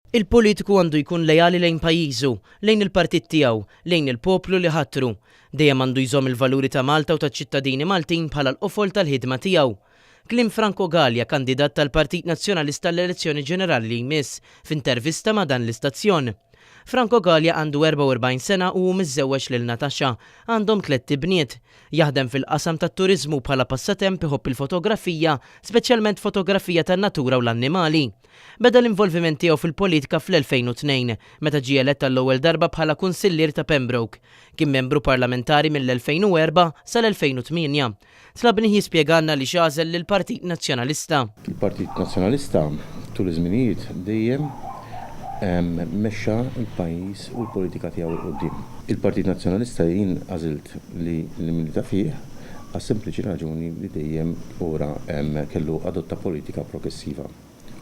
Il-politiku għandu jkun lejali lejn pajjiżu, lejn il-partit tiegħu, lejn il-poplu li ħattru. Dejjem għandu jżomm il-valuri ta' Malta u taċ-ċittadini Maltin bħala l-qofol tal-ħidma tiegħu. Kliem Franco Gallia, kandidat tal-Partit Nazzjonalista l-elezzjoni ġenerali li jmiss f'intervista ma' dan l-istazzjon. Franco Gallia għandu 44 sena u miżżewweġ lil Natasha, għandhom 3 tibniet. Jaħdem fil-qasam tat-turiżmu bħala passatemp iħobb il-fotografija, speċjalment fotografija tan-natura u l-annimali. Beda l-involviment tiegħu fil-politika fl-2002, meta ġie elett tal-ewwel darba bħala kunsillier ta' Pembroke. Kien membru parlamentari mill-2004 sal-2008. Tlabni jispjegalna li x'għażel lill-Partit Nazzjonalista. Il-Partit Nazzjonalista tul iż-żminijiet dejjem mexxa il-pajjiż u l-politika tiegħu l qudiem. Il-Partit Nazzjonalista jien għażilt li milita fih għas sempliċi raġuni li dejjem ora kellu adotta politika progressiva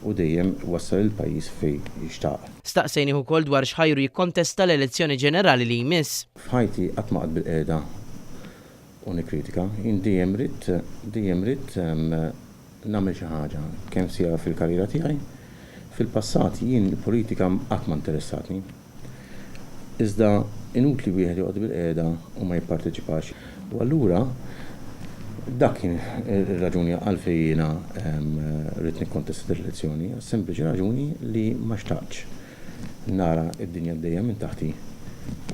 u dejjem wassal il-pajjiż fejn jixtaq. Staqsejni wkoll dwar x'ħajru jikkontesta l-elezzjoni ġenerali li jmiss. F'ħajti qatt ma qgħod bil-qiegħda u nikkritika, jien dejjem rid nagħmel xi ħaġa kemm sija fil-karriera tiegħi. Fil-passat jien il-politika qatt ma interessatni. Iżda inutli wieħed joqgħod bil-qiegħda u ma jipparteċipax. U allura dak kien ir-raġuni għalfejn jiena rrid nikkontesta l-elezzjoni, sempliċi raġuni li ma xtaqx nara d-dinja dejjem minn taħti.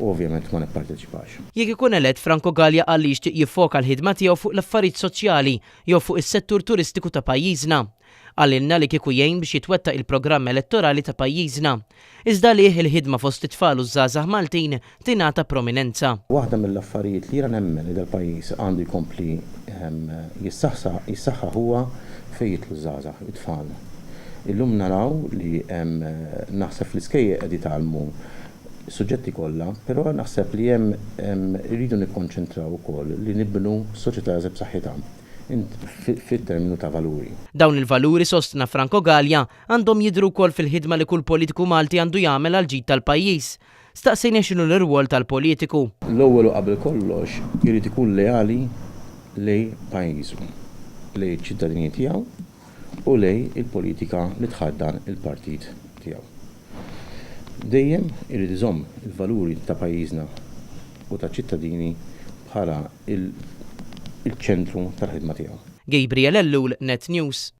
Ovvjament ma nipparteċipax. Jekk ikun elett Franco Gallia qal li jixtieq jiffoka l-ħidma tiegħu fuq l-affarijiet soċjali jew fuq is-settur turistiku ta' pajjiżna. Għalilna li kieku jgħin biex jitwettaq il-programm elettorali ta' pajjiżna. Iżda li il-ħidma fost it-tfal u żgħażagħ Maltin tingħata prominenza. Waħda mill-affarijiet li jiena nemmen li dal-pajjiż għandu jkompli jissaħħa huwa fejn jitlu żgħażagħ it-tfal. Illum naraw li naħseb fl-iskejjel qed jitgħallmu suġġetti kollha, però naħseb li hemm iridu nikkonċentraw ukoll li nibnu soċjetà eżeb b'saħħitha fit-terminu ta' valuri. Dawn il-valuri sostna Franco Gallia għandhom jidhru wkoll fil-ħidma li kull politiku Malti għandu jagħmel għal ġid tal-pajjiż. Staqsejna x'inhu l-irwol tal-politiku. L-ewwel u qabel kollox irid ikun leali lejn pajjiżu, lejn ċittadini tiegħu u lejn il-politika li tħaddan il-partit tiegħu. Dejjem irid iżomm il-valuri ta' pajjiżna u ta' ċittadini bħala il-ċentru tal-ħidma tiegħu. Gabriel Ellul, Net News.